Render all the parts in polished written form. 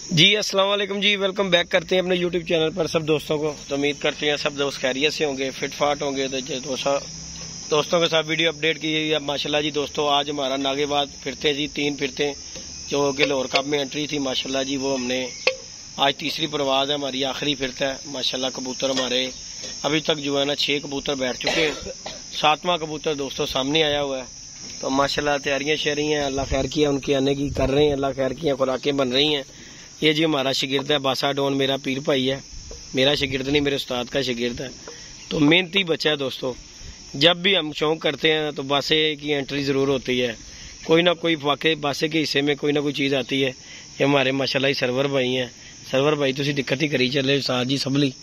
जी अस्सलाम वालेकुम जी, welcome back करते हैं अपने यूट्यूब चैनल पर सब दोस्तों को। तो उम्मीद करते हैं सब दोस्त खैरियत से होंगे, फिट फाट होंगे। तो दोस्तों के साथ वीडियो अपडेट की है माशाल्लाह जी। दोस्तों आज हमारा नागेबाद फिरते जी 3 फिरते जो कि लाहौर कप में एंट्री थी माशाल्लाह जी, वो हमने आज तीसरी परवाज है हमारी, आखिरी फिरता है माशाल्लाह। कबूतर हमारे अभी तक जो है ना 6 कबूतर बैठ चुके हैं, 7वां कबूतर दोस्तों सामने आया हुआ है। तो माशाल्लाह तैयारियां शह रही हैं, अल्लाह खैर किया उनके आने की कर रहे हैं, अल्लाह खैर किया खुराकें बन रही हैं। ये जी हमारा शिगिर्द है बासा डॉन, मेरा पीर भाई है, मेरा शिगिर्द नहीं मेरे उस्ताद का शिगिर्द है। तो मेहनती बच्चा है दोस्तों। जब भी हम शौक करते हैं तो बासे की एंट्री ज़रूर होती है, कोई ना कोई वाकई बासे के हिस्से में कोई ना कोई चीज़ आती है। ये हमारे माशाल्लाह सरवर भाई हैं, सरवर भाई तुसी दिक्कत ही करी चले साथ जी सबली।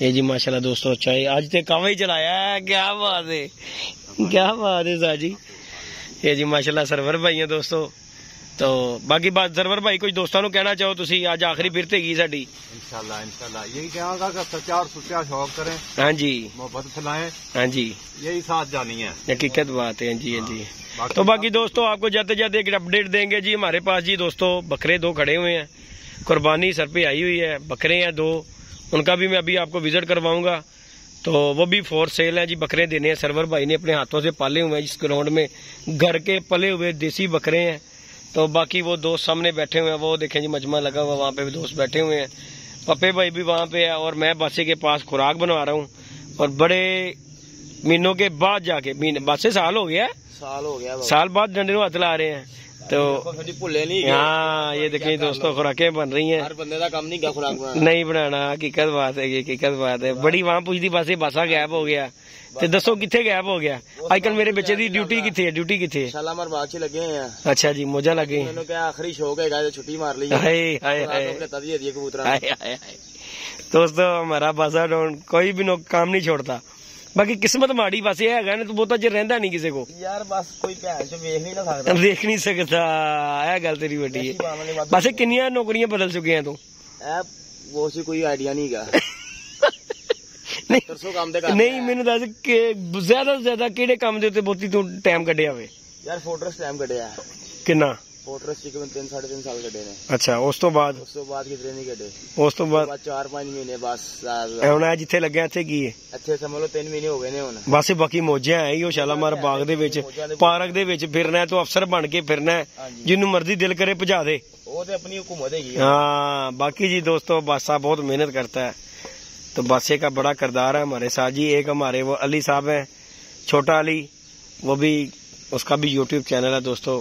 ये जी माशाल्लाह दोस्तों अच्छा है, आज तो कावा ही चलाया है, क्या बात है, क्या बात है साथ जी। ये जी माशाल्लाह सरवर भाई हैं दोस्तों। तो बाकी बात सरवर भाई कुछ दोस्तों को कहना चाहो तुसी, आज आखिरी फिरते की साडी। इंशाल्लाह इंशाल्लाह यही कहांगा कि सच्चा और सुच्चा शौक करें, हाँ जी मोहब्बत फैलाएं, हाँ जी, यही साथ जानी है, हकीकत बात है जी। हाँ जी तो बाकी दोस्तों आपको जाते जाते एक अपडेट देंगे जी। हमारे पास जी दोस्तों बकरे 2 खड़े हुए हैं, कुर्बानी सर पे आई हुई है, बकरे हैं 2, उनका भी मैं अभी आपको विजिट करवाऊंगा। तो वो भी फॉर सेल है जी, बकरे देने हैं। सरवर भाई ने अपने हाथों से पाले हुए हैं, जिस ग्राउंड में घर के पले हुए देसी बकरे हैं। तो बाकी वो दोस्त सामने बैठे हुए हैं, वो देखें जी मजमा लगा हुआ, वहाँ पे भी दोस्त बैठे हुए हैं, पप्पे भाई भी वहाँ पे है, और मैं बासे के पास खुराक बनवा रहा हूँ। और बड़े महीनों के बाद जाके बासे साल हो गया, साल बाद डंडे हाथ ला रहे हैं। तो भुले नहीं, हाँ ये देखें दोस्तों खुराकें बन रही हैं, हर बंदे का काम नहीं खुराक नहीं बनाना, हकीकत बात है, ये हकीकत बात है। बड़ी वहाँ पूछती बासे बासा गैप हो गया, तो दसो किथे गैप हो गया। आजकल मेरे बच्चे की ड्यूटी किथे है, ड्यूटी किथे है, लगे हैं। अच्छा जी मौजा लगे, आखिरी शौक है छुट्टी मार ली। दोस्तों हमारा बासा डॉन कोई भी काम नहीं छोड़ता। बाकी किस्मत माड़ी पासे है ना, तो बहुता चिर रहंदा नहीं किसी को यार, बस कोई भैन चो देख नहीं सकता, है गल तेरी बड़ी है। बस किन्नियां नौकरियां बदल चुके हैं तू, वो सी कोई आइडिया नहीं गा। नहीं मैनू दस के ज्यादा से ज्यादा केड़े काम दे उत्ते बहुती तू टाइम कढिया वे? यार फोर्ट्रेस टाइम कढिया किन्ना? फोर्ट्रेस 3-3.5 साल कढे ने। अच्छा उस तो बाद कितने नहीं कढे? उस तो बाद 4-5 महीने बस हुण जिथे लगे इत्थे की है, ਇੱਥੇ ਸਮਝ ਲਓ 3 ਮਹੀਨੇ ਹੋ ਗਏ ਨੇ ਹੁਣ। बस बाकी मौजा है ही शालामार बाग दे विच पार्क दे विच फिरना है, तो अफसर बन के फिरना है, जिन्नू मर्जी दिल करे भजा दे, वो तो अपनी हुकूमत है। हाँ बाकी जी दोस्तों बासा बहुत मेहनत करता है। तो बासे का बड़ा किरदार है हमारे साथ जी। एक हमारे वो अली साहब है, छोटा अली, वो भी उसका भी यूट्यूब चैनल है दोस्तों,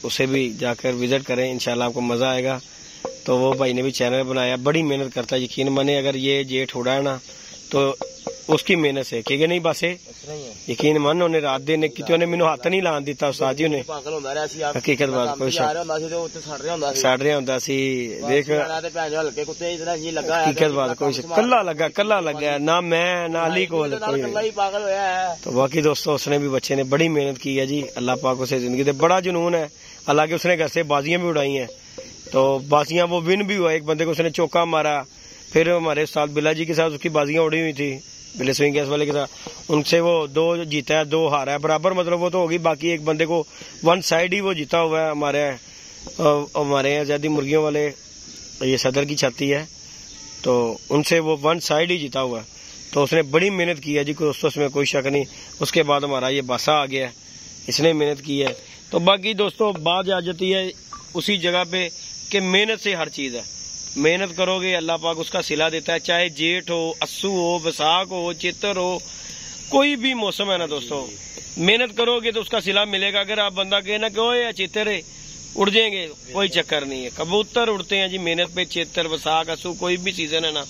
उसे भी जाकर विजिट करें, इंशाल्लाह आपको मजा आएगा। तो वो भाई ने भी चैनल बनाया, बड़ी मेहनत करता है, यकीन माने अगर ये जेठ उड़ा है ना तो उसकी मेहनत है, ठीक है नहीं बासे यकीन मान, उन्हें रात दिन कितने ने मैनू हाथ नहीं लान दिता उस्ताद जी ने, हकीकत बात कोई सड़ रहा होंदा सी, देख हकीकत बात कोई कल्ला लगा ना मैं ना अली को कोई। तो बाकी दोस्तों उसने भी बच्चे ने बड़ी मेहनत की है जी, अल्लाह पाक उसे जिंदगी से बड़ा जुनून है, हालांकि उसने घर से बाजियां भी उड़ाई हैं, तो बाजियां वो विन भी हुआ, एक बंदे को उसने चौका मारा, फिर हमारे साथ बिला जी के साथ उसकी बाजियां उड़ी हुई थी, बिले स्विंग गैस वाले के साथ, उनसे वो 2 जीता है 2 हारा है, बराबर मतलब वो तो होगी। बाकी एक बंदे को 1 साइड ही वो जीता हुआ है, हमारे आजादी मुर्गियों वाले ये सदर की छाती है, तो उनसे वो 1 साइड ही जीता हुआ है। तो उसने बड़ी मेहनत की है जी दोस्तों, उसमें कोई शक नहीं। उसके बाद हमारा ये बासा आ गया है, इसने मेहनत की है। तो बाकी दोस्तों बात आ जाती है उसी जगह पे कि मेहनत से हर चीज है, मेहनत करोगे अल्लाह पाक उसका सिला देता है, चाहे जेठ हो, अस्सू हो, बैसाख हो, चित्र हो, कोई भी मौसम है ना दोस्तों, मेहनत करोगे तो उसका सिला मिलेगा। अगर आप बंदा कहे ना कि ओए चित्र उड़ जाएंगे, कोई चक्कर नहीं है, कबूतर उड़ते हैं जी मेहनत पे, चित्र बैसाख अस्सू कोई भी सीजन है ना,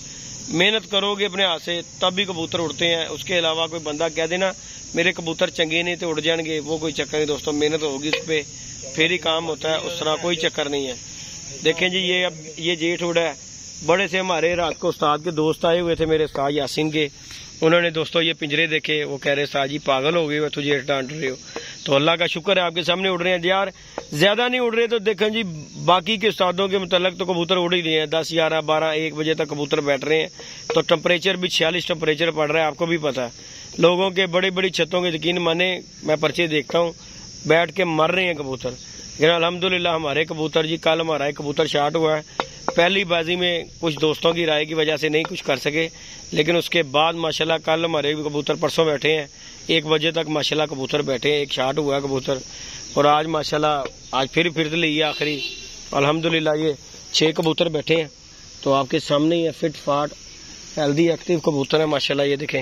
मेहनत करोगे अपने हाथ से तब भी कबूतर उड़ते हैं। उसके अलावा कोई बंदा कह देना मेरे कबूतर चंगे नहीं तो उड़ जाएंगे, वो कोई चक्कर नहीं दोस्तों, मेहनत होगी उस पर फिर ही काम होता है, उस तरह कोई चक्कर नहीं है। देखें जी ये अब ये जेठ उड़ा है, बड़े से हमारे रात को उस्ताद के दोस्त आए हुए थे, मेरे उस्ताद यासीन के, उन्होंने दोस्तों ये पिंजरे देखे, वो कह रहे उस्ताद जी पागल हो गए हो, तुझे जेठ डांट रहे हो। तो अल्लाह का शुक्र है आपके सामने उड़ रहे हैं यार, ज्यादा नहीं उड़ रहे। तो देखें जी बाकी के उस्तादों के मुतालिक तो कबूतर उड़ ही रहे हैं, 10, 11, 12, 1 बजे तक कबूतर बैठ रहे हैं। तो टेम्परेचर भी 46 टेम्परेचर पड़ रहा है, आपको भी पता है। लोगों के बड़ी बड़ी छतों के यकीन माने मैं पर्चे देखता हूँ, बैठ के मर रहे हैं कबूतर। लेकिन अल्हम्दुलिल्लाह हमारे कबूतर जी, कल हमारा एक कबूतर शार्ट हुआ है, पहली बाजी में कुछ दोस्तों की राय की वजह से नहीं कुछ कर सके, लेकिन उसके बाद माशाल्लाह कल हमारे कबूतर परसों बैठे हैं 1 बजे तक माशाल्लाह कबूतर बैठे हैं, एक शाट हुआ है कबूतर। और आज माशाल्लाह आज फिर ली है आखिरी, अल्हम्दुलिल्लाह ये 6 कबूतर बैठे हैं। तो आपके सामने ही है, फिट फाट हेल्दी एक्टिव कबूतर है माशाल्लाह। ये देखें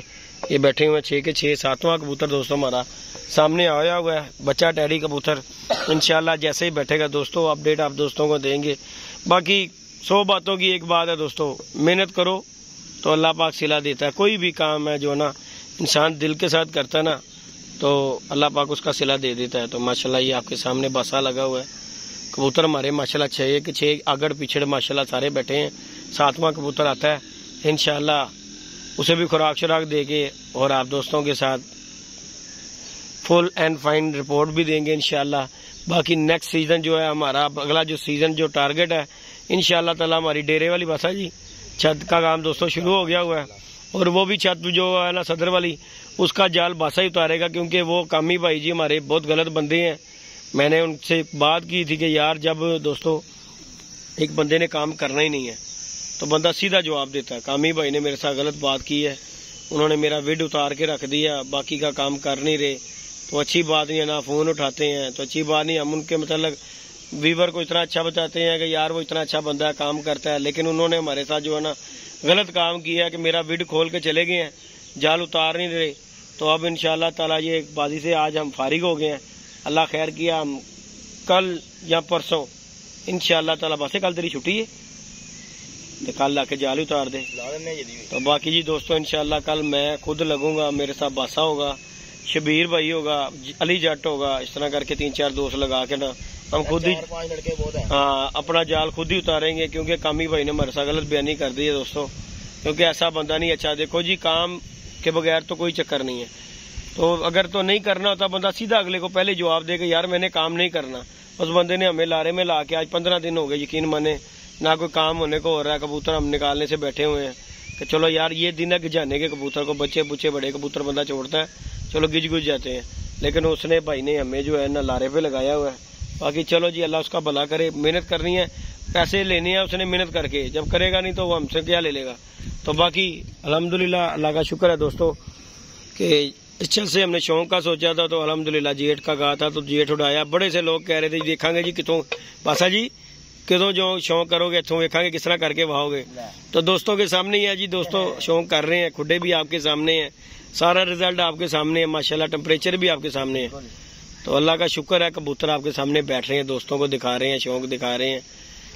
ये बैठे हुए हैं 6 के 6। 7वां कबूतर दोस्तों हमारा सामने आया हुआ है, बच्चा टैडी कबूतर। इंशाल्लाह जैसे ही बैठेगा दोस्तों अपडेट आप दोस्तों को देंगे। बाकी 100 बातों की एक बात है दोस्तों, मेहनत करो तो अल्लाह पाक सिला देता है। कोई भी काम है जो ना इंसान दिल के साथ करता है ना, तो अल्लाह पाक उसका सिला दे देता है। तो माशाल्लाह ये आपके सामने बासा लगा हुआ है। कबूतर हमारे माशाल्लाह 6 के 6 आगड़ पिछड़ माशाल्लाह सारे बैठे हैं। 7वां कबूतर आता है इंशाल्लाह उसे भी खुराक शुराक देके और आप दोस्तों के साथ फुल एंड फाइन रिपोर्ट भी देंगे इंशाल्लाह। बाकी नेक्स्ट सीजन जो है हमारा अगला जो सीजन जो टारगेट है इंशाल्लाह ताला हमारी डेरे वाली बासा जी छत का काम दोस्तों शुरू हो गया हुआ है। और वो भी छत जो है ना सदर वाली उसका जाल बासा ही उतारेगा, क्योंकि वो कामी भाई जी हमारे बहुत गलत बंदे हैं। मैंने उनसे बात की थी कि यार जब दोस्तों एक बंदे ने काम करना ही नहीं है तो बंदा सीधा जवाब देता है। कामी भाई ने मेरे साथ गलत बात की है, उन्होंने मेरा विड उतार के रख दिया, बाकी का काम कर नहीं रहे, तो अच्छी बात नहीं है। ना फोन उठाते हैं तो अच्छी बात नहीं। हम उनके मतलब वीवर को इतना अच्छा बताते हैं कि यार वो इतना अच्छा बंदा है, काम करता है, लेकिन उन्होंने हमारे साथ जो है ना गलत काम किया है कि मेरा विड खोल के चले गए हैं, जाल उतार नहीं रहे। तो अब इंशाल्लाह ताला ये बाजी से आज हम फारिग हो गए हैं। अल्लाह खैर किया, हम कल या परसों इंशाल्लाह ताला बस कल तेरी छुट्टी है तो कल लाके जाल ही उतार दे। तो बाकी जी दोस्तों इंशाल्लाह कल मैं खुद लगूंगा, मेरे साथ बासा होगा, शबीर भाई होगा, अली जट होगा, इस तरह करके 3-4 दोस्त लगा के ना हम खुद ही हाँ अपना जाल खुद ही उतारेंगे। क्योंकि कामी भाई ने हमारे साथ गलत बयानी कर दी है दोस्तों, क्योंकि ऐसा बंदा नहीं अच्छा। देखो जी काम के बगैर तो कोई चक्कर नहीं है। तो अगर तो नहीं करना होता बंदा सीधा अगले को पहले जवाब देगा यार मैंने काम नहीं करना। उस बंदे ने हमें लारे में ला के आज 15 दिन हो गए, यकीन माने ना कोई काम होने को हो रहा है। कबूतर हम निकालने से बैठे हुए हैं कि चलो यार ये दिन है गिजाने के कबूतर को, बच्चे बुच्चे बड़े कबूतर बंदा छोड़ता है, चलो गिज गुज जाते हैं। लेकिन उसने भाई ने हमें जो है ना लारे पे लगाया हुआ है। बाकी चलो जी अल्लाह उसका भला करे, मेहनत करनी है, पैसे लेने हैं उसने मेहनत करके, जब करेगा नहीं तो वो हमसे क्या ले लेगा। तो बाकी अल्हम्दुलिल्लाह अल्लाह का शुक्र है दोस्तों कि इस चल से हमने शौक का सोचा था तो अल्हम्दुलिल्लाह जेठ का कहा था तो जेठ उड़ाया। बड़े से लोग कह रहे थे देखांगे जी कितों बासा जी कितों जो शौक करोगे इतों वेखांगे किस तरह करके वहाओगे। तो दोस्तों के सामने ही है जी दोस्तों, शौक कर रहे हैं, खुडे भी आपके सामने है, सारा रिजल्ट आपके सामने है माशाल्लाह, टेम्परेचर भी आपके सामने है। तो अल्लाह का शुक्र है कबूतर आपके सामने बैठ रहे हैं, दोस्तों को दिखा रहे हैं, शौक दिखा रहे हैं।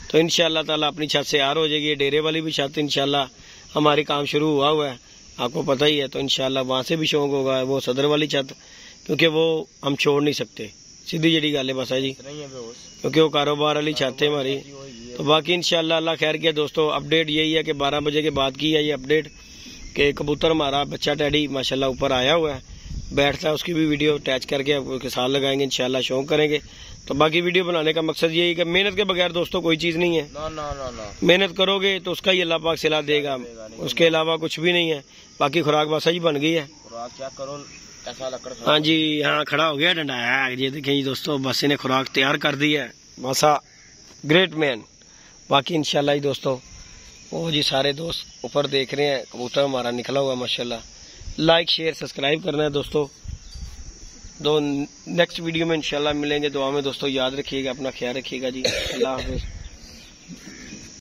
तो इंशाल्लाह ताला अपनी छत से यार हो जाएगी। डेरे वाली भी छत इंशाल्लाह हमारी काम शुरू हुआ है, आपको पता ही है। तो इंशाल्लाह वहां से भी शौक होगा, वो सदर वाली छत, क्योंकि वो हम छोड़ नहीं सकते, सीधी जड़ी गल है बसा जी, क्योंकि वो कारोबार वाली छत है हमारी। तो बाकी इंशाल्लाह अल्लाह खैर किया दोस्तों। अपडेट यही है कि 12 बजे के बाद की है ये अपडेट कि कबूतर हमारा बच्चा टैडी माशाल्लाह ऊपर आया हुआ है, बैठता है, उसकी भी वीडियो अटैच करके आपके साथ लगाएंगे इंशाल्लाह, शौक करेंगे। तो बाकी वीडियो बनाने का मकसद यही है कि मेहनत के बगैर दोस्तों कोई चीज नहीं है। ना। मेहनत करोगे तो उसका ही अल्लाह पाक सिला देगा, उसके अलावा कुछ भी नहीं है। बाकी खुराक बासा ही बन गई है, हाँ जी, हाँ खड़ा हो गया डंडा है। ये देखिए दोस्तों बस ने खुराक तैयार कर दी है, बासा ग्रेट मैन। बाकी इंशाल्लाह दोस्तों वो जी सारे दोस्त ऊपर देख रहे हैं, कबूतर हमारा निकला हुआ माशाल्लाह। लाइक शेयर सब्सक्राइब करना है दोस्तों। नेक्स्ट वीडियो में इंशाल्लाह मिलेंगे, दुआ में दोस्तों याद रखिएगा, अपना ख्याल रखिएगा जी, अल्लाह हाफिज।